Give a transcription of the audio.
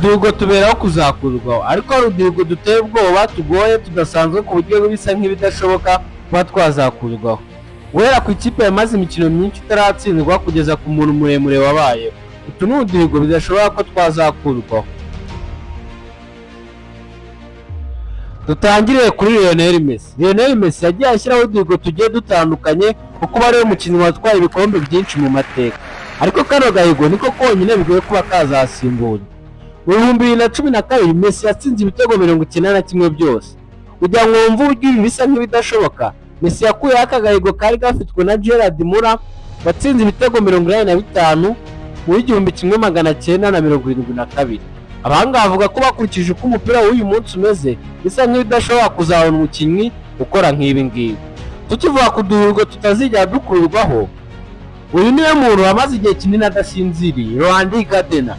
uduhigo tuberaho kuzakurwaho, ariko hari uduhigo duteye ubwoba tugoye tudasanzwe ku buryo bisa nk'ibidashoboka kuba twazakurwaho. Guhera ku ikipe yamaze imikino myinshi itaratsindwa kugeza ku muntu muremure wabayeho, utu ni uduhigo bidashobora ko twazakurwaho. Dutangiriye kuri Lionel Messi. Lionel Messi yagiye ashyiraho uduhigo tugiye dutandukanye kuko bari umukinnyi watwaye ibikombe byinshi mu mateka, ariko kano gahigo niko konyine bigoye kuba kazasimbura. Mu 2012 Messi yatsinze ibitego 91 byose. Kugira ngo wumve uburyo ibi bisa nk'ibidashoboka, Messi yakuyeho aka gahigo kari gafitwe na Gerard Moura watsinze ibitego 85 mu 1972. Abahanga bavuga ko bakurikije uko umupira w'uyu munsi umeze bisa nk'ibidashobora kuzabona umukinnyi ukora nk'ibi ngibi. Tukivuga ku duhigo tutazigera dukurwaho, uyu niwe muntu wamaze igihe kinini adasinziriye, Laurent Gardner.